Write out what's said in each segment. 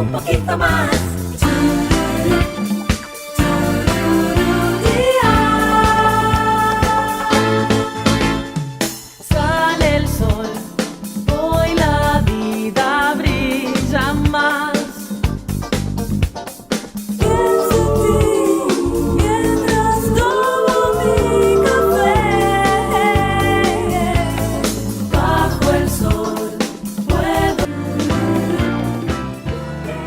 un poquito más. Sale el sol, hoy la vida brilla más. Pienso en ti mientras tomo mi café. Bajo el sol puedo.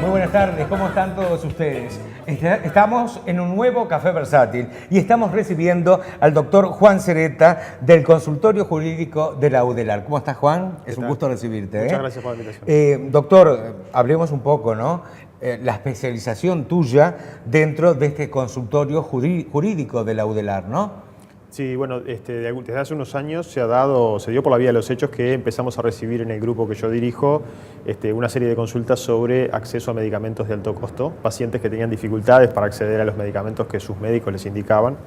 Muy buenas tardes, ¿cómo están todos ustedes? Estamos en un nuevo Café Versátil y estamos recibiendo al doctor Juan Cereta del Consultorio Jurídico de la UDELAR. ¿Cómo estás, Juan? Es un gusto recibirte. Muchas gracias por la invitación. Doctor, hablemos un poco, ¿no? La especialización tuya dentro de este consultorio jurídico de la UDELAR, ¿no? Sí, bueno, desde hace unos años se dio por la vía de los hechos que empezamos a recibir en el grupo que yo dirijo una serie de consultas sobre acceso a medicamentos de alto costo, pacientes que tenían dificultades para acceder a los medicamentos que sus médicos les indicaban.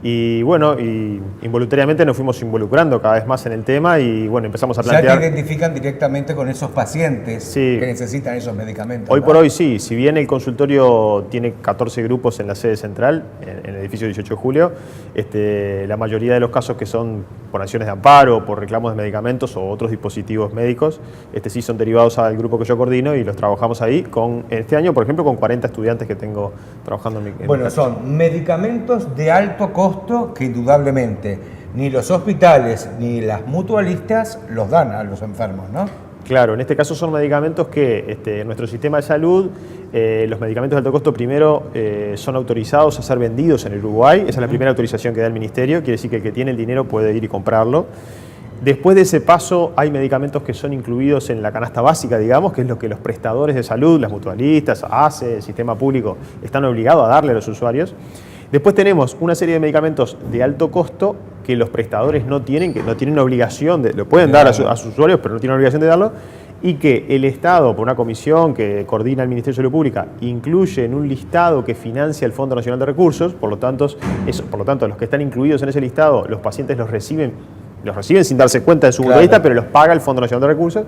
Y bueno, involuntariamente nos fuimos involucrando cada vez más en el tema y bueno, empezamos a plantear... Ya te identifican directamente con esos pacientes Sí. que necesitan esos medicamentos. Hoy ¿no? por hoy sí, si bien el consultorio tiene 14 grupos en la sede central, en el edificio 18 de julio, la mayoría de los casos que son por acciones de amparo, por reclamos de medicamentos o otros dispositivos médicos, sí son derivados al grupo que yo coordino y los trabajamos ahí este año, por ejemplo, con 40 estudiantes que tengo trabajando en mi Bueno, son medicamentos de alto costo que indudablemente ni los hospitales ni las mutualistas los dan a los enfermos, ¿no? Claro, en este caso son medicamentos que en nuestro sistema de salud, los medicamentos de alto costo primero son autorizados a ser vendidos en el Uruguay. Esa es la primera autorización que da el Ministerio, quiere decir que el que tiene el dinero puede ir y comprarlo. Después de ese paso hay medicamentos que son incluidos en la canasta básica, digamos, que es lo que los prestadores de salud, las mutualistas, ACE, el sistema público, están obligados a darle a los usuarios. Después tenemos una serie de medicamentos de alto costo que los prestadores no tienen obligación de, lo pueden dar a sus usuarios, pero no tienen obligación de darlo, y que el Estado, por una comisión que coordina el Ministerio de Salud Pública, incluye en un listado que financia el Fondo Nacional de Recursos. Por lo tanto, los que están incluidos en ese listado, los pacientes los reciben sin darse cuenta de su mutualista, pero los paga el Fondo Nacional de Recursos.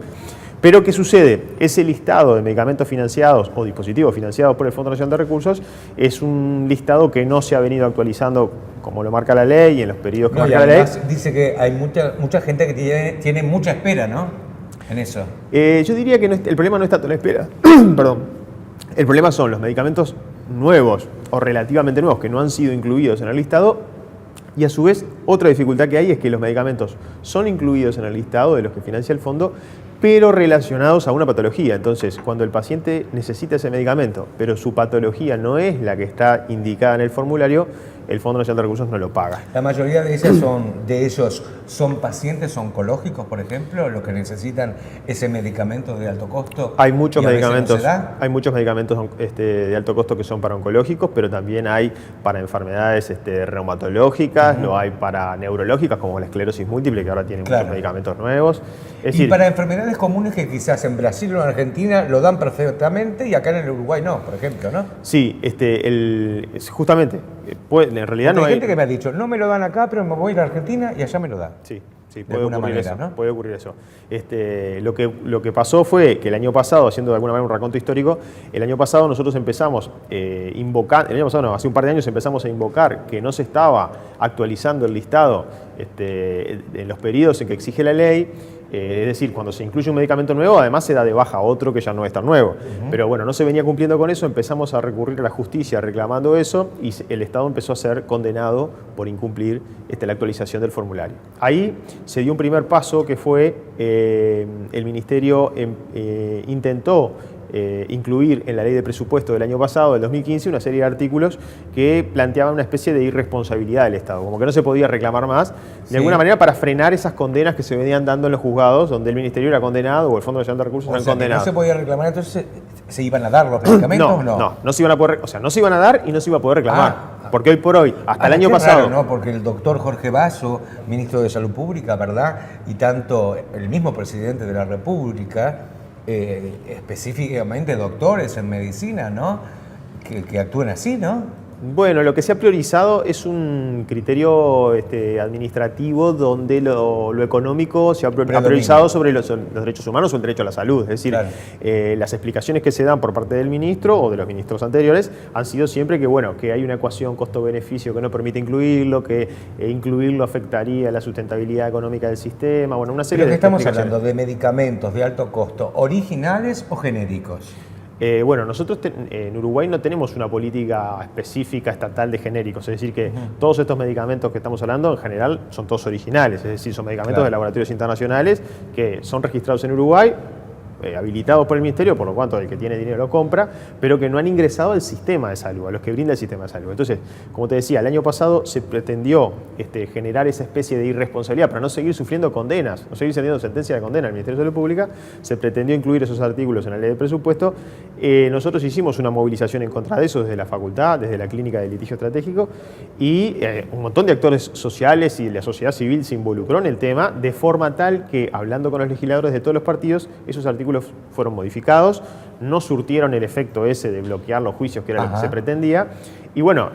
Pero ¿qué sucede? Ese listado de medicamentos financiados o dispositivos financiados por el Fondo Nacional de Recursos es un listado que no se ha venido actualizando como lo marca la ley y en los periodos que marca la ley. Dice que hay mucha gente que tiene mucha espera, ¿no? En eso. Yo diría que el problema no es tanto la espera. Perdón. El problema son los medicamentos nuevos o relativamente nuevos que no han sido incluidos en el listado. Y a su vez, otra dificultad que hay es que los medicamentos son incluidos en el listado de los que financia el fondo, pero relacionados a una patología. Entonces, cuando el paciente necesita ese medicamento, pero su patología no es la que está indicada en el formulario, el Fondo Nacional de Recursos no lo paga. La mayoría de ellos son pacientes oncológicos, por ejemplo, los que necesitan ese medicamento de alto costo. Hay muchos medicamentos, no se da. hay muchos medicamentos de alto costo que son para oncológicos, pero también hay para enfermedades reumatológicas, lo hay para neurológicas como la esclerosis múltiple, que ahora tiene muchos medicamentos nuevos. Y para enfermedades comunes que quizás en Brasil o en Argentina lo dan perfectamente y acá en el Uruguay no, por ejemplo, ¿no? Sí, justamente, en realidad porque no hay hay gente que me ha dicho, no me lo dan acá, pero me voy a ir a Argentina y allá me lo dan. Sí, de puede alguna ocurrir manera, eso, ¿no? puede ocurrir eso. Lo que pasó fue que el año pasado, haciendo de alguna manera un raconto histórico, el año pasado nosotros empezamos hace un par de años empezamos a invocar que no se estaba actualizando el listado en los periodos en que exige la ley. Es decir, cuando se incluye un medicamento nuevo, además se da de baja otro que ya no es tan nuevo. Pero bueno, no se venía cumpliendo con eso, empezamos a recurrir a la justicia reclamando eso y el Estado empezó a ser condenado por incumplir la actualización del formulario. Ahí se dio un primer paso que fue el Ministerio intentó incluir en la ley de presupuesto del año pasado, del 2015, una serie de artículos que planteaban una especie de irresponsabilidad del Estado, como que no se podía reclamar más, de alguna manera para frenar esas condenas que se venían dando en los juzgados, donde el Ministerio era condenado o el Fondo Nacional de Recursos eran condenados. No se podía reclamar, entonces ¿se iban a dar los medicamentos? No se iban a poder, no se iban a dar y no se iba a poder reclamar. Porque hoy por hoy, hasta el año pasado... Raro, ¿no? Porque el doctor Jorge Basso, ministro de Salud Pública, ¿verdad? Y tanto el mismo presidente de la República, específicamente doctores en medicina, ¿no? Que actúen así, ¿no? Bueno, lo que se ha priorizado es un criterio administrativo donde lo económico se ha priorizado sobre los derechos humanos o el derecho a la salud. Es decir, Claro. las explicaciones que se dan por parte del ministro o de los ministros anteriores han sido siempre que, bueno, que hay una ecuación costo-beneficio que no permite incluirlo, que incluirlo afectaría la sustentabilidad económica del sistema, bueno, una serie ¿Pero de qué estamos explicaciones. hablando? ¿De medicamentos de alto costo, originales o genéricos? Bueno, nosotros en Uruguay no tenemos una política específica estatal de genéricos, es decir, que todos estos medicamentos que estamos hablando en general son todos originales, es decir, son medicamentos Claro. de laboratorios internacionales que son registrados en Uruguay, habilitados por el Ministerio, por lo cuanto el que tiene dinero lo compra, pero que no han ingresado al sistema de salud, a los que brinda el sistema de salud. Entonces, como te decía, el año pasado se pretendió generar esa especie de irresponsabilidad para no seguir sufriendo condenas, no seguir teniendo sentencia de condena al Ministerio de Salud Pública, se pretendió incluir esos artículos en la ley de presupuesto. Nosotros hicimos una movilización en contra de eso desde la facultad, desde la clínica de litigio estratégico, y un montón de actores sociales y la sociedad civil se involucró en el tema, de forma tal que, hablando con los legisladores de todos los partidos, esos artículos fueron modificados, no surtieron el efecto ese de bloquear los juicios, que era lo que se pretendía, y bueno,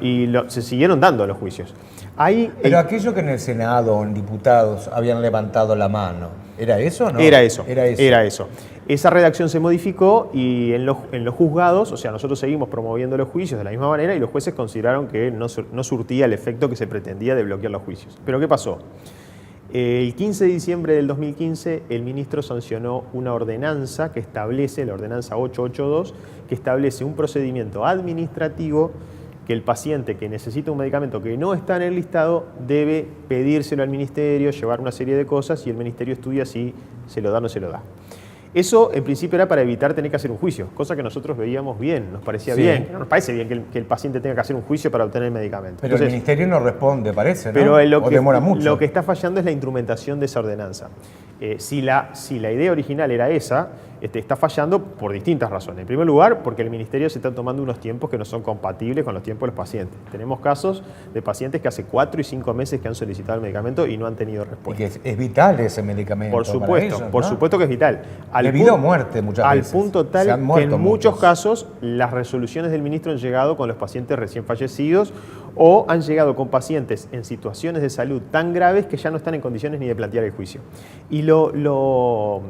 se siguieron dando los juicios. Ahí, Pero aquello que en el Senado o en diputados habían levantado la mano, ¿era eso o no? Era eso. Era eso. Era eso. Esa redacción se modificó y en los juzgados, o sea, nosotros seguimos promoviendo los juicios de la misma manera y los jueces consideraron que no surtía el efecto que se pretendía de bloquear los juicios. ¿Pero qué pasó? El 15 de diciembre del 2015, el ministro sancionó una ordenanza que establece, la ordenanza 882, que establece un procedimiento administrativo que el paciente que necesita un medicamento que no está en el listado debe pedírselo al ministerio, llevar una serie de cosas y el ministerio estudia si se lo da o no se lo da. Eso, en principio, era para evitar tener que hacer un juicio, cosa que nosotros veíamos bien, nos parecía Sí. bien. No nos parece bien que el paciente tenga que hacer un juicio para obtener el medicamento. Pero Entonces, el ministerio no responde, parece, ¿no? pero O demora mucho. lo que está fallando es la instrumentación de esa ordenanza. Si la idea original era esa, está fallando por distintas razones. En primer lugar, porque el ministerio se está tomando unos tiempos que no son compatibles con los tiempos de los pacientes. Tenemos casos de pacientes que hace 4 y 5 meses que han solicitado el medicamento y no han tenido Y respuesta. que es vital ese medicamento. Por para supuesto, ellos, por ¿no? supuesto que es vital. De vida o muerte muchas al veces. punto tal Se han que muerto en muchos muchos. casos las resoluciones del ministro han llegado con los pacientes recién fallecidos o han llegado con pacientes en situaciones de salud tan graves que ya no están en condiciones ni de plantear el juicio. Y lo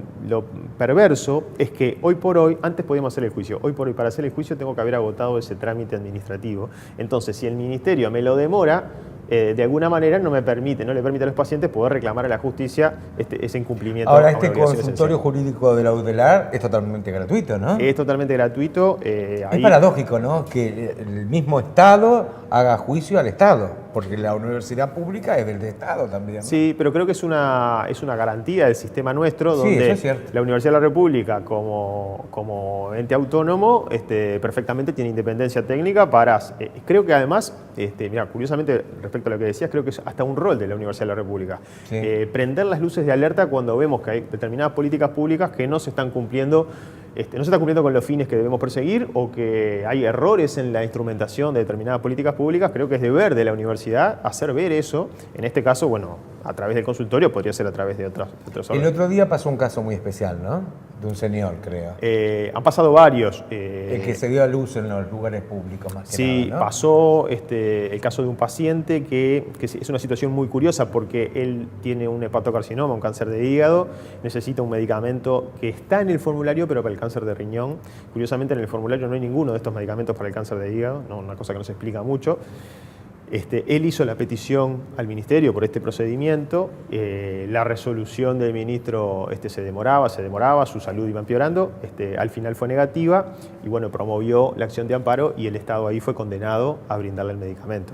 perverso es que hoy por hoy, antes podíamos hacer el juicio, hoy por hoy para hacer el juicio tengo que haber agotado ese trámite administrativo. Entonces, si el ministerio me lo demora, de alguna manera no le permite a los pacientes poder reclamar a la justicia ese incumplimiento. Ahora, a una obligación consultorio esencial. jurídico de la UDELAR es totalmente gratuito, ¿no? Es totalmente gratuito. Es ahí- paradójico, ¿no? Que el mismo Estado haga juicio al Estado, porque la universidad pública es del Estado también, ¿no? Sí, pero creo que es una garantía del sistema nuestro, Sí, donde eso es cierto. la Universidad de la República, como ente autónomo, perfectamente tiene independencia técnica para... creo que además, mira, curiosamente, respecto a lo que decías, creo que es hasta un rol de la Universidad de la República. Sí. Prender las luces de alerta cuando vemos que hay determinadas políticas públicas que no se están cumpliendo. No se está cumpliendo con los fines que debemos perseguir o que hay errores en la instrumentación de determinadas políticas públicas, creo que es deber de la universidad hacer ver eso. En este caso, bueno, a través del consultorio, podría ser a través de otros El órganos. otro día pasó un caso muy especial, ¿no? De un señor, creo. Han pasado varios. El que se dio a luz en los lugares públicos, más que Sí, nada, ¿no? pasó el caso de un paciente que es una situación muy curiosa porque él tiene un hepatocarcinoma, un cáncer de hígado, necesita un medicamento que está en el formulario pero para el cáncer de riñón. Curiosamente en el formulario no hay ninguno de estos medicamentos para el cáncer de hígado, ¿no? Una cosa que no se explica mucho. Él hizo la petición al ministerio por este procedimiento, la resolución del ministro se demoraba, su salud iba empeorando, al final fue negativa y bueno, promovió la acción de amparo y el Estado ahí fue condenado a brindarle el medicamento.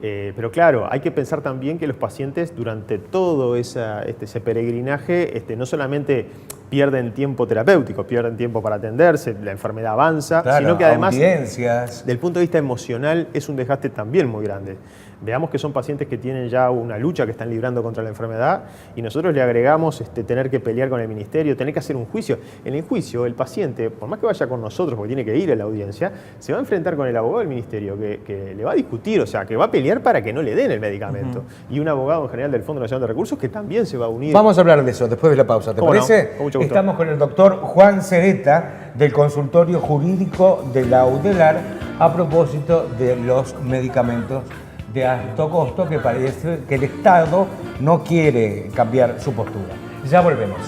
Pero claro, hay que pensar también que los pacientes durante todo ese peregrinaje no solamente pierden tiempo terapéutico, pierden tiempo para atenderse, la enfermedad avanza, Claro, sino que además audiencias. del punto de vista emocional es un desgaste también muy grande. Veamos que son pacientes que tienen ya una lucha que están librando contra la enfermedad y nosotros le agregamos tener que pelear con el ministerio, tener que hacer un juicio. En el juicio el paciente, por más que vaya con nosotros porque tiene que ir a la audiencia, se va a enfrentar con el abogado del ministerio que le va a discutir, o sea, que va a pelear para que no le den el medicamento. Y un abogado en general del Fondo Nacional de Recursos que también se va a unir. Vamos a hablar de eso después de la pausa, ¿te ¿Cómo no? parece? Con mucho gusto. Estamos con el doctor Juan Cereta del consultorio jurídico de la UDELAR a propósito de los medicamentos de alto costo que parece que el Estado no quiere cambiar su postura. Ya volvemos.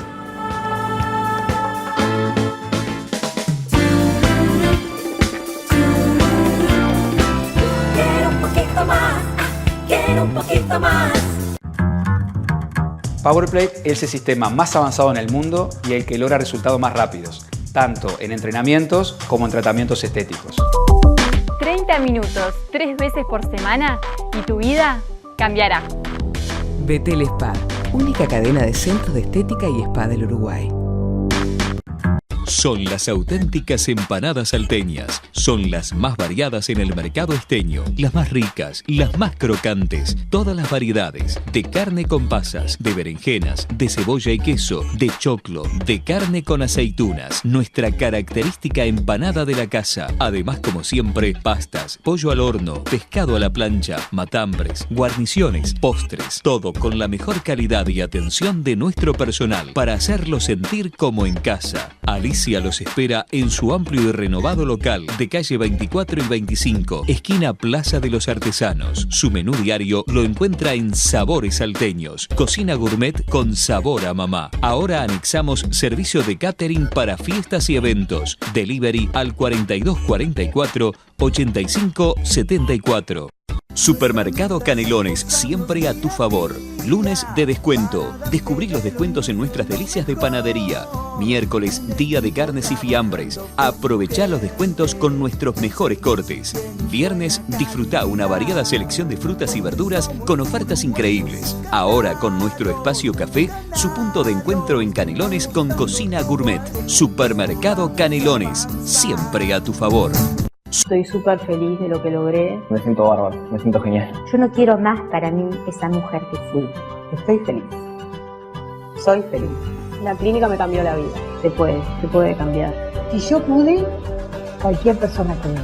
Quiero un poquito más, quiero un poquito más. PowerPlate es el sistema más avanzado en el mundo y el que logra resultados más rápidos, tanto en entrenamientos como en tratamientos estéticos. 30 minutos, 3 veces por semana y tu vida cambiará. Betel Spa, única cadena de centros de estética y spa del Uruguay. Son las auténticas empanadas salteñas. Son las más variadas en el mercado esteño. Las más ricas, las más crocantes. Todas las variedades. De carne con pasas, de berenjenas, de cebolla y queso, de choclo, de carne con aceitunas. Nuestra característica empanada de la casa. Además, como siempre, pastas, pollo al horno, pescado a la plancha, matambres, guarniciones, postres. Todo con la mejor calidad y atención de nuestro personal para hacerlo sentir como en casa. Alicia los espera en su amplio y renovado local de calle 24 y 25, esquina Plaza de los Artesanos. Su menú diario lo encuentra en Sabores Salteños, cocina gourmet con sabor a mamá. Ahora anexamos servicio de catering para fiestas y eventos. Delivery al 4244 8574. Supermercado Canelones, siempre a tu favor. Lunes de descuento. Descubrí los descuentos en nuestras delicias de panadería. Miércoles, día de carnes y fiambres. Aprovechá los descuentos con nuestros mejores cortes. Viernes, disfrutá una variada selección de frutas y verduras con ofertas increíbles. Ahora con nuestro espacio café, su punto de encuentro en Canelones con cocina gourmet. Supermercado Canelones, siempre a tu favor. Estoy súper feliz de lo que logré. Me siento bárbaro, me siento genial. Yo no quiero más para mí esa mujer que fui. Estoy feliz. Soy feliz. La clínica me cambió la vida. Se puede cambiar. Si yo pude, cualquier persona puede.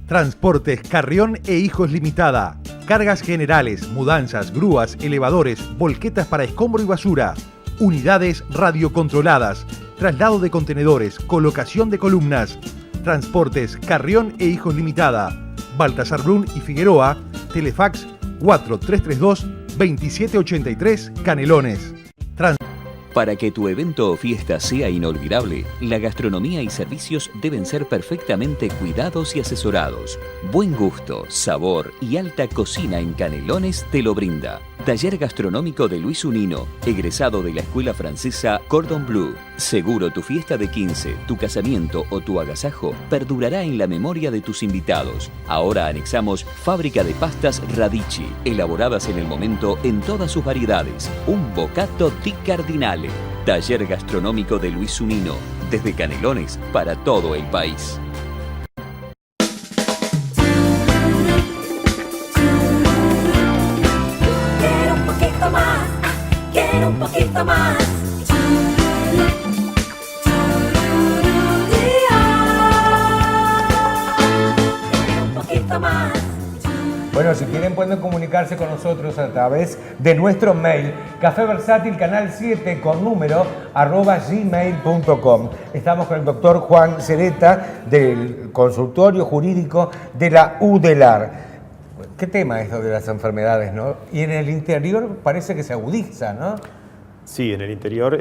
Transportes Carrión e Hijos Limitada. Cargas generales, mudanzas, grúas, elevadores, volquetas para escombro y basura. Unidades radiocontroladas. Traslado de contenedores, colocación de columnas. Transportes Carrión e Hijos Limitada. Baltasar Brun y Figueroa. Telefax 4332-2783 Canelones. Para que tu evento o fiesta sea inolvidable, la gastronomía y servicios deben ser perfectamente cuidados y asesorados. Buen gusto, sabor y alta cocina en Canelones te lo brinda. Taller gastronómico de Luis Unino, egresado de la escuela francesa Cordon Bleu. Seguro tu fiesta de 15, tu casamiento o tu agasajo perdurará en la memoria de tus invitados. Ahora anexamos fábrica de pastas Radici, elaboradas en el momento en todas sus variedades. Un bocato di Cardinale. Taller gastronómico de Luis Unino, desde Canelones para todo el país. Quiero un poquito más. Quiero un poquito más. Bueno, si quieren pueden comunicarse con nosotros a través de nuestro mail, caféversátilcanal7 con número @gmail.com. Estamos con el doctor Juan Cereta del consultorio jurídico de la UDELAR. ¿Qué tema es lo de las enfermedades, no? Y en el interior parece que se agudiza, ¿no? Sí, en el interior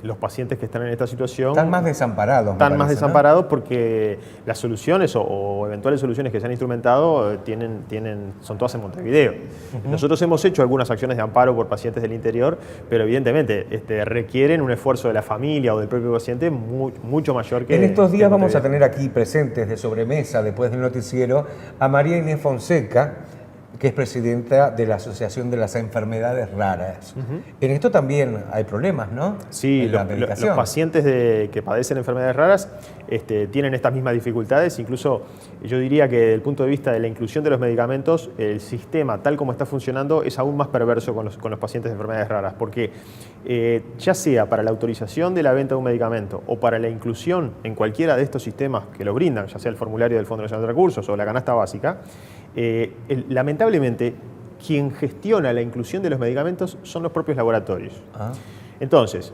los pacientes que están en esta situación están más desamparados. Están más desamparados, ¿no? Porque las soluciones o eventuales soluciones que se han instrumentado son todas en Montevideo. Nosotros hemos hecho algunas acciones de amparo por pacientes del interior, pero evidentemente requieren un esfuerzo de la familia o del propio paciente mucho mayor que... En estos días vamos a tener aquí presentes de sobremesa, después del noticiero, a María Inés Fonseca, que es presidenta de la Asociación de las Enfermedades Raras. En esto también hay problemas, ¿no? Sí, los pacientes que padecen enfermedades raras tienen estas mismas dificultades. Incluso yo diría que desde el punto de vista de la inclusión de los medicamentos, el sistema tal como está funcionando es aún más perverso con los pacientes de enfermedades raras, porque ya sea para la autorización de la venta de un medicamento o para la inclusión en cualquiera de estos sistemas que lo brindan, ya sea el formulario del Fondo Nacional de Recursos o la canasta básica, lamentablemente, quien gestiona la inclusión de los medicamentos son los propios laboratorios. Entonces,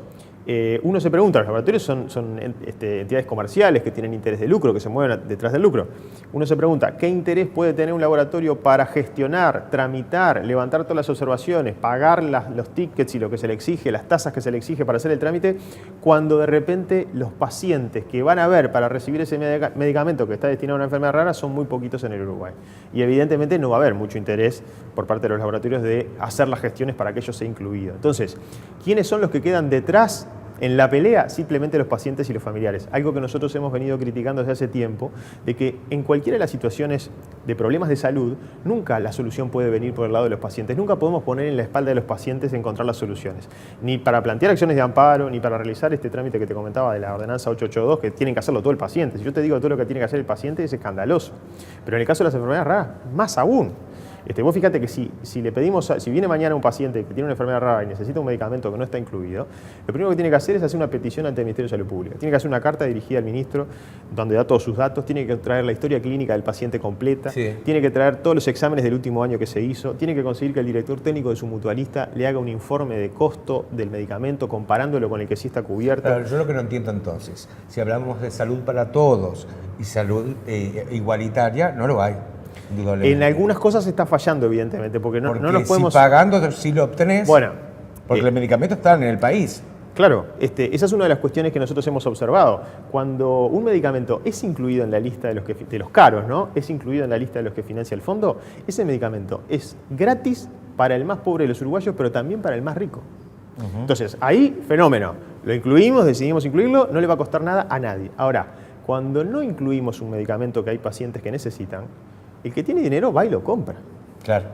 uno se pregunta, los laboratorios son entidades comerciales que tienen interés de lucro, que se mueven detrás del lucro. Uno se pregunta, ¿qué interés puede tener un laboratorio para gestionar, tramitar, levantar todas las observaciones, pagar los tickets y lo que se le exige, las tasas que se le exige para hacer el trámite, cuando de repente los pacientes que van a ver para recibir ese medicamento que está destinado a una enfermedad rara son muy poquitos en el Uruguay? Y evidentemente no va a haber mucho interés por parte de los laboratorios de hacer las gestiones para que ello sea incluido. Entonces, ¿quiénes son los que quedan detrás en la pelea? Simplemente los pacientes y los familiares. Algo que nosotros hemos venido criticando desde hace tiempo, de que en cualquiera de las situaciones de problemas de salud, nunca la solución puede venir por el lado de los pacientes. Nunca podemos poner en la espalda de los pacientes encontrar las soluciones. Ni para plantear acciones de amparo, ni para realizar este trámite que te comentaba de la ordenanza 882, que tienen que hacerlo todo el paciente. Si yo te digo todo lo que tiene que hacer el paciente, es escandaloso. Pero en el caso de las enfermedades raras, más aún. Vos fíjate que si le pedimos, si viene mañana un paciente que tiene una enfermedad rara y necesita un medicamento que no está incluido, lo primero que tiene que hacer es hacer una petición ante el Ministerio de Salud Pública. Tiene que hacer una carta dirigida al ministro donde da todos sus datos, tiene que traer la historia clínica del paciente completa, tiene que traer todos los exámenes del último año que se hizo, tiene que conseguir que el director técnico de su mutualista le haga un informe de costo del medicamento comparándolo con el que sí está cubierto. Claro, yo lo que no entiendo entonces, si hablamos de salud para todos y salud igualitaria, no lo hay. En algunas cosas está fallando, evidentemente, porque no nos podemos... si pagando sí lo obtenés, bueno, porque los medicamentos están en el país. Claro, esa es una de las cuestiones que nosotros hemos observado. Cuando un medicamento es incluido en la lista de los caros, ¿no? Es incluido en la lista de los que financia el fondo, ese medicamento es gratis para el más pobre de los uruguayos, pero también para el más rico. Entonces, ahí, fenómeno. Lo incluimos, decidimos incluirlo, no le va a costar nada a nadie. Ahora, cuando no incluimos un medicamento que hay pacientes que necesitan, el que tiene dinero va y lo compra. Claro.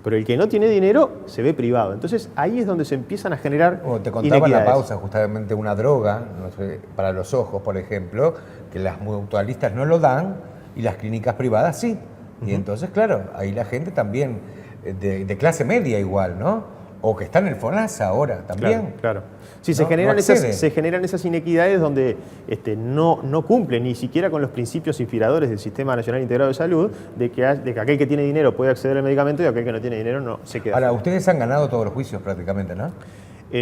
Pero el que no tiene dinero se ve privado. Entonces ahí es donde se empiezan a generar te contaba en la pausa justamente una droga, no sé, para los ojos, por ejemplo, que las mutualistas no lo dan y las clínicas privadas sí. Y entonces, claro, ahí la gente también de clase media igual, ¿no? O que está en el FONASA ahora también. Claro. Sí, se generan esas inequidades donde no cumplen ni siquiera con los principios inspiradores del Sistema Nacional Integrado de Salud, de que aquel que tiene dinero puede acceder al medicamento y aquel que no tiene dinero no se queda. Ahora, ustedes han ganado todos los juicios prácticamente, ¿no?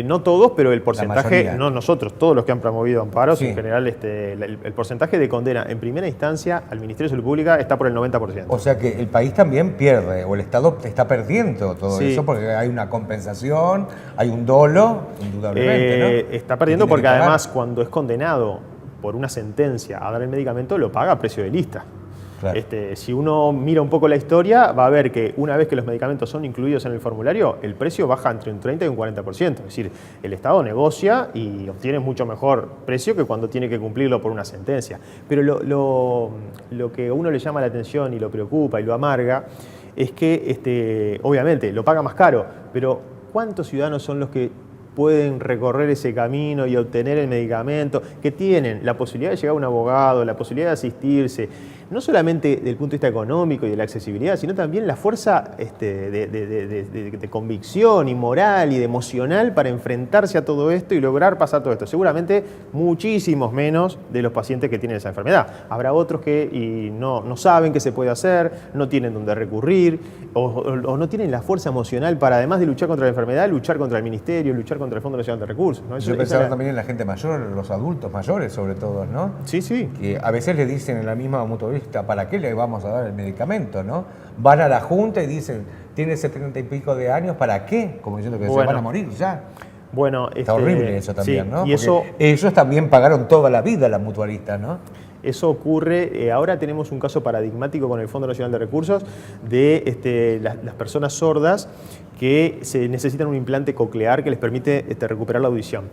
No todos, pero el porcentaje, no nosotros, todos los que han promovido amparos, en general el porcentaje de condena en primera instancia al Ministerio de Salud Pública está por el 90%. O sea que el país también pierde, o el Estado está perdiendo todo eso, porque hay una compensación, hay un dolo, indudablemente, ¿no? Está perdiendo porque además cuando es condenado por una sentencia a dar el medicamento, lo paga a precio de lista. Claro. Si uno mira un poco la historia, va a ver que una vez que los medicamentos son incluidos en el formulario, el precio baja entre un 30 y un 40%. Es decir, el Estado negocia y obtiene mucho mejor precio que cuando tiene que cumplirlo por una sentencia. Pero lo que a uno le llama la atención y lo preocupa y lo amarga es que, obviamente, lo paga más caro, pero ¿cuántos ciudadanos son los que pueden recorrer ese camino y obtener el medicamento, que tienen la posibilidad de llegar a un abogado, la posibilidad de asistirse, no solamente desde el punto de vista económico y de la accesibilidad, sino también la fuerza de convicción y moral y de emocional para enfrentarse a todo esto y lograr pasar todo esto? Seguramente muchísimos menos de los pacientes que tienen esa enfermedad. Habrá otros que no saben qué se puede hacer, no tienen dónde recurrir o no tienen la fuerza emocional para, además de luchar contra la enfermedad, luchar contra el ministerio, luchar contra el Fondo Nacional de Recursos, ¿no? Yo pensaba también en la gente mayor, los adultos mayores sobre todo, ¿no? Sí, sí. Que a veces le dicen en la misma mutualista, ¿para qué le vamos a dar el medicamento, no? Van a la junta y dicen, tiene 70 y pico de años, ¿para qué? Como diciendo que se van a morir ya. Bueno, está horrible eso también, sí, ¿no? Y ellos también pagaron toda la vida las mutualistas, ¿no? Eso ocurre, ahora tenemos un caso paradigmático con el Fondo Nacional de Recursos de las personas sordas que se necesitan un implante coclear que les permite recuperar la audición.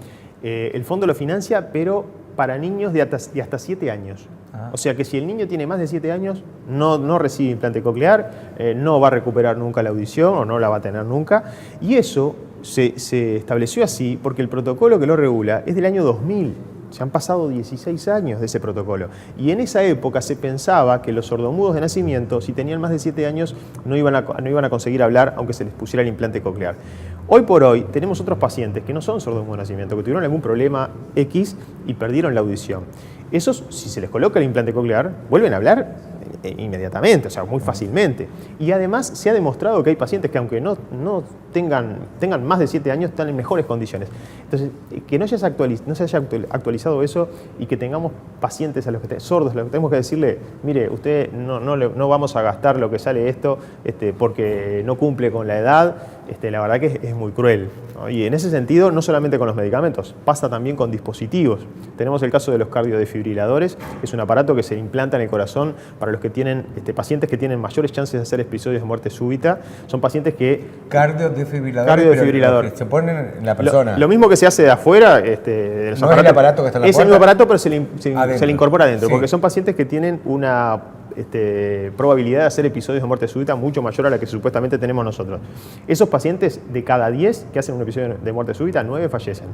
El fondo lo financia, pero para niños de hasta 7 años. O sea que si el niño tiene más de 7 años, no recibe implante coclear, no va a recuperar nunca la audición o no la va a tener nunca. Y eso se estableció así porque el protocolo que lo regula es del año 2000. Se han pasado 16 años de ese protocolo. Y en esa época se pensaba que los sordomudos de nacimiento, si tenían más de 7 años, no iban a conseguir hablar aunque se les pusiera el implante coclear. Hoy por hoy tenemos otros pacientes que no son sordomudos de nacimiento, que tuvieron algún problema X y perdieron la audición. Esos, si se les coloca el implante coclear, vuelven a hablar inmediatamente, o sea, muy fácilmente. Y además se ha demostrado que hay pacientes que aunque no tengan más de 7 años, están en mejores condiciones. Entonces, que no se haya actualizado eso y que tengamos pacientes a los que sordos, a los que tenemos que decirle, mire, usted no vamos a gastar lo que sale esto porque no cumple con la edad, la verdad que es muy cruel, ¿no? Y en ese sentido, no solamente con los medicamentos, pasa también con dispositivos. Tenemos el caso de los cardiodefibriladores, que es un aparato que se implanta en el corazón para los que tienen pacientes que tienen mayores chances de hacer episodios de muerte súbita. Son pacientes que... Cardiodefibrilador. Se ponen en la persona. Lo mismo que se hace de afuera, de los no aparatos, es el aparato que está en la es el puerta. mismo aparato, pero se le incorpora adentro, Sí. porque son pacientes que tienen una probabilidad de hacer episodios de muerte súbita mucho mayor a la que supuestamente tenemos nosotros. Esos pacientes, de cada 10 que hacen un episodio de muerte súbita, 9 fallecen.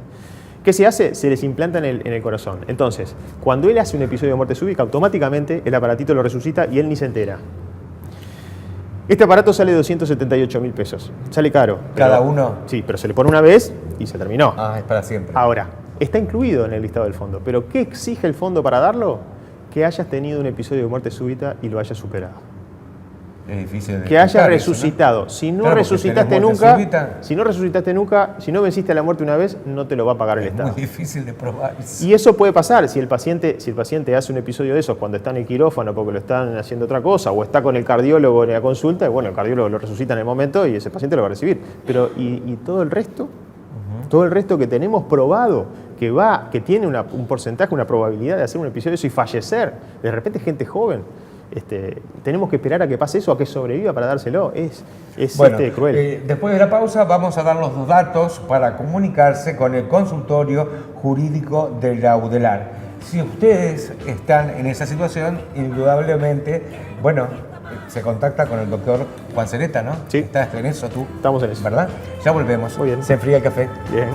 ¿Qué se hace? Se les implanta en el corazón. Entonces, cuando él hace un episodio de muerte súbita, automáticamente el aparatito lo resucita y él ni se entera. Este aparato sale 278.000 pesos. Sale caro. ¿Cada uno? Sí, pero se le pone una vez y se terminó. Ah, es para siempre. Ahora, está incluido en el listado del fondo, pero ¿qué exige el fondo para darlo? Que hayas tenido un episodio de muerte súbita y lo hayas superado. Es difícil de Que hayas explicar resucitado. eso, ¿no? Si no Claro, porque resucitaste tenés muerte nunca, súbita. si no venciste a la muerte una vez, no te lo va a pagar el Es Estado. muy difícil de probar. Y eso puede pasar si el paciente hace un episodio de esos cuando está en el quirófano porque lo están haciendo otra cosa, o está con el cardiólogo en la consulta, y bueno, el cardiólogo lo resucita en el momento y ese paciente lo va a recibir. Pero, ¿y todo el resto? Todo el resto que tenemos probado que tiene un porcentaje, una probabilidad de hacer un episodio de eso y fallecer, de repente gente joven. Tenemos que esperar a que pase eso, a que sobreviva para dárselo. Es cruel. Después de la pausa vamos a dar los 2 datos para comunicarse con el consultorio jurídico de la UDELAR. Si ustedes están en esa situación, indudablemente, bueno, se contacta con el doctor Juan Cereta, ¿no? Sí. ¿Estás en eso tú? Estamos en eso. ¿Verdad? Ya volvemos. Muy bien. Se enfría el café. Bien.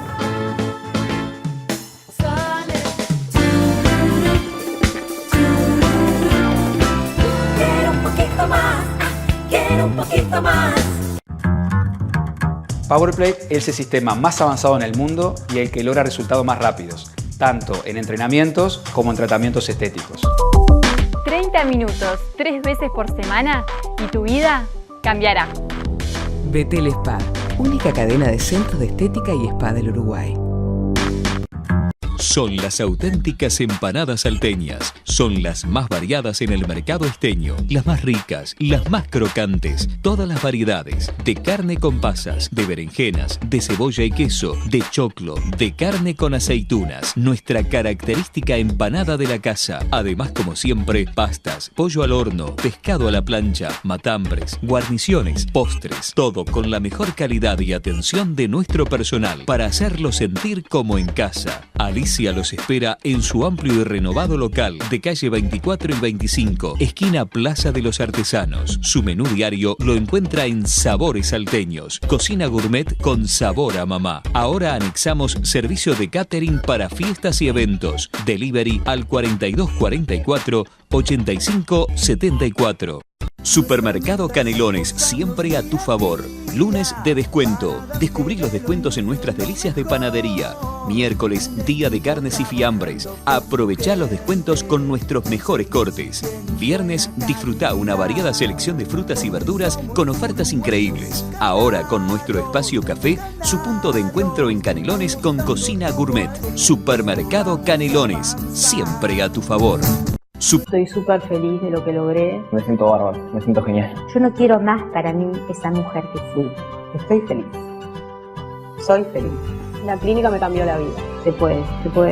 Quiero un poquito más, quiero un poquito más. PowerPlate es el sistema más avanzado en el mundo y el que logra resultados más rápidos, tanto en entrenamientos como en tratamientos estéticos. 30 minutos, 3 veces por semana y tu vida cambiará. Betel Spa, única cadena de centros de estética y spa del Uruguay. Son las auténticas empanadas salteñas. Son las más variadas en el mercado esteño. Las más ricas, las más crocantes. Todas las variedades. De carne con pasas, de berenjenas, de cebolla y queso, de choclo, de carne con aceitunas. Nuestra característica empanada de la casa. Además, como siempre, pastas, pollo al horno, pescado a la plancha, matambres, guarniciones, postres. Todo con la mejor calidad y atención de nuestro personal para hacerlo sentir como en casa. Alicia los espera en su amplio y renovado local de calle 24 y 25, esquina Plaza de los Artesanos. Su menú diario lo encuentra en Sabores Salteños, cocina gourmet con sabor a mamá. Ahora anexamos servicio de catering para fiestas y eventos. Delivery al 4244 8574. Supermercado Canelones, siempre a tu favor. Lunes de descuento. Descubrí los descuentos en nuestras delicias de panadería. Miércoles, día de carnes y fiambres. Aprovechá los descuentos con nuestros mejores cortes. Viernes, disfrutá una variada selección de frutas y verduras con ofertas increíbles. Ahora con nuestro espacio café, su punto de encuentro en Canelones con cocina gourmet. Supermercado Canelones, siempre a tu favor. Estoy súper feliz de lo que logré. Me siento bárbaro, me siento genial. Yo no quiero más para mí esa mujer que fui. Estoy feliz. Soy feliz. La clínica me cambió la vida. Se puede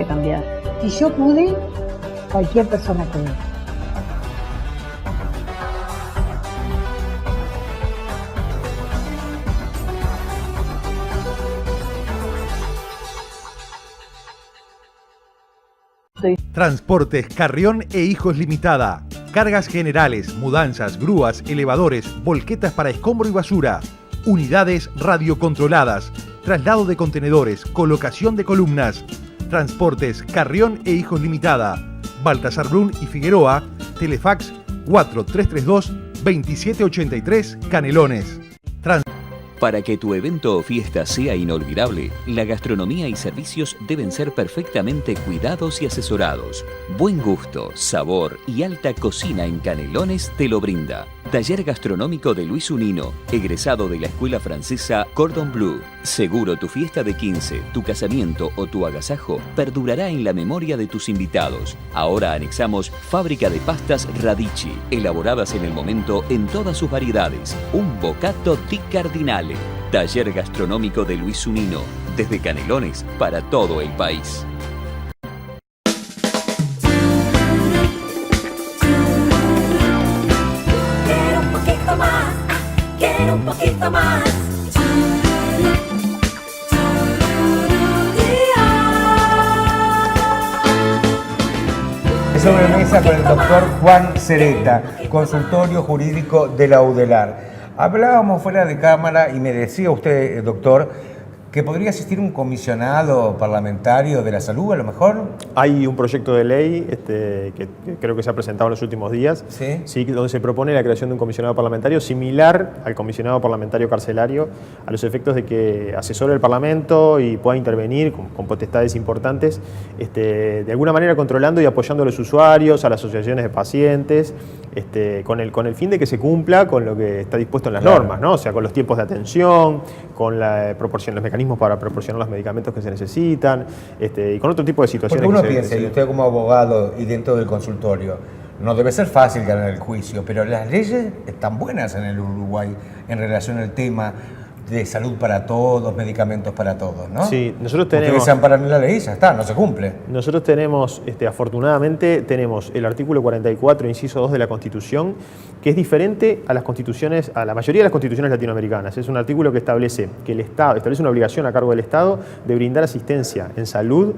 cambiar. Si yo pude, cualquier persona puede. Transportes Carrión e Hijos Limitada. Cargas generales, mudanzas, grúas, elevadores, volquetas para escombro y basura. Unidades radiocontroladas. Traslado de contenedores, colocación de columnas. Transportes Carrión e Hijos Limitada. Baltasar Brun y Figueroa. Telefax 4332-2783 Canelones. Para que tu evento o fiesta sea inolvidable, la gastronomía y servicios deben ser perfectamente cuidados y asesorados. Buen gusto, sabor y alta cocina en Canelones te lo brinda. Taller Gastronómico de Luis Unino, egresado de la Escuela Francesa Cordon Bleu. Seguro tu fiesta de 15, tu casamiento o tu agasajo perdurará en la memoria de tus invitados. Ahora anexamos fábrica de pastas Radici, elaboradas en el momento en todas sus variedades. Un bocato di Cardinale. Taller Gastronómico de Luis Unino, desde Canelones para todo el país. Quiero un poquito más. Sobremesa con el doctor Juan Cereta, consultorio jurídico de la UDELAR. Hablábamos fuera de cámara y me decía usted, doctor, que podría existir un comisionado parlamentario de la salud, a lo mejor. Hay un proyecto de ley que creo que se ha presentado en los últimos días, ¿sí? Donde se propone la creación de un comisionado parlamentario similar al comisionado parlamentario carcelario, a los efectos de que asesore el Parlamento y pueda intervenir con potestades importantes, de alguna manera controlando y apoyando a los usuarios, a las asociaciones de pacientes, con el fin de que se cumpla con lo que está dispuesto en las normas, ¿no? O sea, con los tiempos de atención, con la proporción, los mecanismos para proporcionar los medicamentos que se necesitan, y con otro tipo de situaciones. Porque uno piensa, y usted como abogado y dentro del consultorio, no debe ser fácil ganar el juicio, pero las leyes están buenas en el Uruguay en relación al tema de salud para todos, medicamentos para todos, ¿no? Sí, nosotros tenemos... Ustedes se amparan en la ley y ya está, no se cumple. Nosotros tenemos, afortunadamente, tenemos el artículo 44, inciso 2 de la Constitución, que es diferente a las constituciones, a la mayoría de las constituciones latinoamericanas. Es un artículo que establece que el Estado, establece una obligación a cargo del Estado de brindar asistencia en salud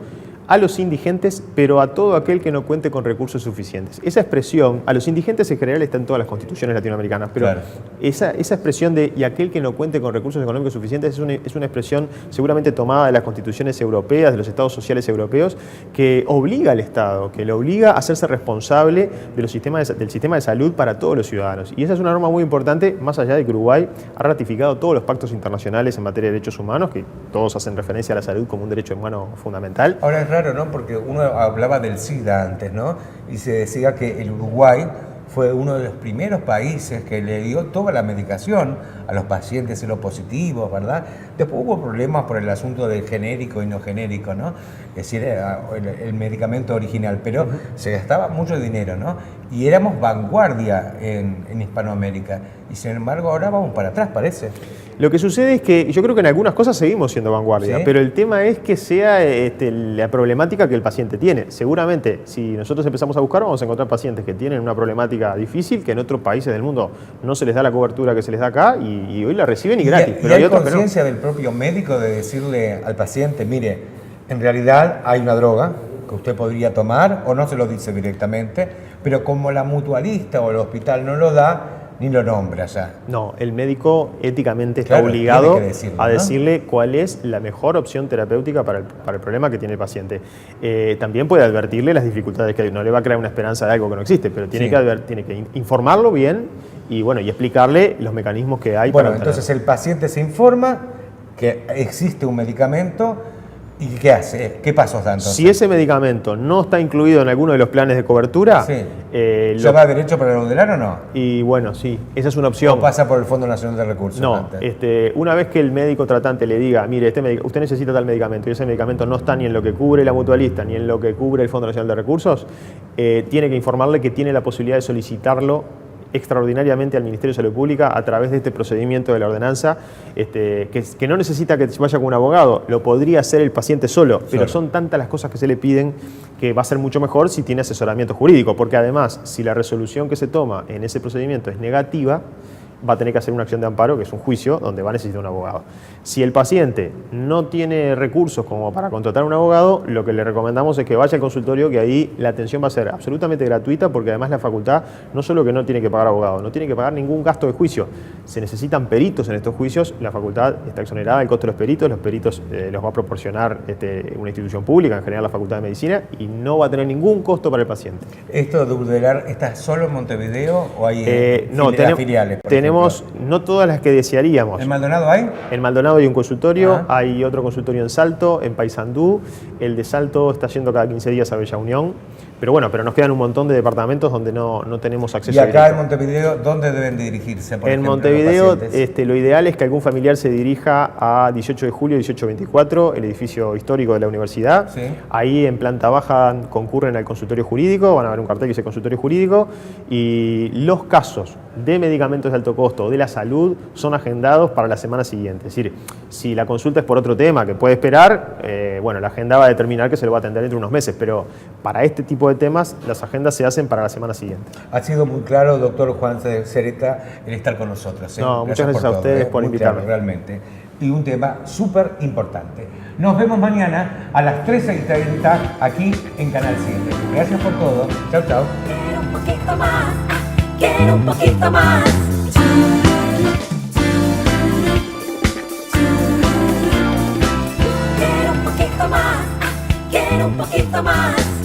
a los indigentes, pero a todo aquel que no cuente con recursos suficientes. Esa expresión, a los indigentes en general está en todas las constituciones latinoamericanas, pero claro, esa expresión de y aquel que no cuente con recursos económicos suficientes es una expresión seguramente tomada de las constituciones europeas, de los estados sociales europeos, que obliga al Estado, que le obliga a hacerse responsable de los del sistema de salud para todos los ciudadanos. Y esa es una norma muy importante, más allá de que Uruguay ha ratificado todos los pactos internacionales en materia de derechos humanos, que todos hacen referencia a la salud como un derecho humano fundamental. Ahora es raro, ¿no? Porque uno hablaba del SIDA antes, ¿no? Y se decía que el Uruguay fue uno de los primeros países que le dio toda la medicación a los pacientes seropositivos, ¿verdad? Después hubo problemas por el asunto del genérico y no genérico, ¿no? Es decir, el medicamento original, pero se gastaba mucho dinero, ¿no? Y éramos vanguardia en Hispanoamérica. Y sin embargo ahora vamos para atrás, parece. Lo que sucede es que yo creo que en algunas cosas seguimos siendo vanguardia, ¿sí? Pero el tema es que sea la problemática que el paciente tiene. Seguramente, si nosotros empezamos a buscar, vamos a encontrar pacientes que tienen una problemática difícil, que en otros países del mundo no se les da la cobertura que se les da acá, y hoy la reciben y gratis. Pero hay conciencia del propio médico de decirle al paciente, mire, en realidad hay una droga que usted podría tomar, o no se lo dice directamente, pero como la mutualista o el hospital no lo da, ni lo nombra ya. No, el médico éticamente está obligado a decirle cuál es la mejor opción terapéutica para el problema que tiene el paciente. También puede advertirle las dificultades que hay. No le va a crear una esperanza de algo que no existe, pero tiene que informarlo bien y explicarle los mecanismos que hay. Bueno, entonces el paciente se informa que existe un medicamento. ¿Y qué hace? ¿Qué pasos da entonces? Si ese medicamento no está incluido en alguno de los planes de cobertura... ¿Ya va derecho para el UDELAR o no? Y bueno, sí, esa es una opción. ¿O pasa por el Fondo Nacional de Recursos? No, una vez que el médico tratante le diga, mire, usted necesita tal medicamento y ese medicamento no está ni en lo que cubre la mutualista ni en lo que cubre el Fondo Nacional de Recursos, tiene que informarle que tiene la posibilidad de solicitarlo extraordinariamente al Ministerio de Salud Pública a través de este procedimiento de la ordenanza, que no necesita que vaya con un abogado, lo podría hacer el paciente solo, pero son tantas las cosas que se le piden que va a ser mucho mejor si tiene asesoramiento jurídico, porque además, si la resolución que se toma en ese procedimiento es negativa, va a tener que hacer una acción de amparo, que es un juicio, donde va a necesitar un abogado. Si el paciente no tiene recursos como para contratar a un abogado, lo que le recomendamos es que vaya al consultorio, que ahí la atención va a ser absolutamente gratuita, porque además la facultad no solo que no tiene que pagar abogado, no tiene que pagar ningún gasto de juicio. Se necesitan peritos en estos juicios, la facultad está exonerada del costo de los peritos los va a proporcionar una institución pública, en general la Facultad de Medicina, y no va a tener ningún costo para el paciente. ¿Esto de UDELAR está solo en Montevideo o hay filiales? tenemos no todas las que desearíamos. ¿En Maldonado hay? En Maldonado hay un consultorio, hay otro consultorio en Salto, en Paysandú. El de Salto está yendo cada 15 días a Bella Unión. Pero bueno, pero nos quedan un montón de departamentos donde no tenemos acceso. Y acá directo. en Montevideo, ¿dónde deben dirigirse? Por En ejemplo, Montevideo, los pacientes? lo ideal es que algún familiar se dirija a 18 de julio, 1824, el edificio histórico de la universidad. Sí. Ahí en planta baja concurren al consultorio jurídico, van a ver un cartel que dice consultorio jurídico, y los casos de medicamentos de alto costo o de la salud son agendados para la semana siguiente. Es decir, si la consulta es por otro tema que puede esperar, bueno, la agenda va a determinar que se lo va a atender dentro de unos meses, pero para este tipo de temas las agendas se hacen para la semana siguiente. Ha sido muy claro, doctor Juan Cereta, el estar con nosotros. No, muchas gracias a ustedes por muy invitarme. claro, realmente. Y un tema súper importante. Nos vemos mañana a las 13:30 aquí en Canal 7. Gracias por todo. Chau, chau. Quiero un poquito más, quiero un poquito más. Quiero un poquito más, quiero un poquito más.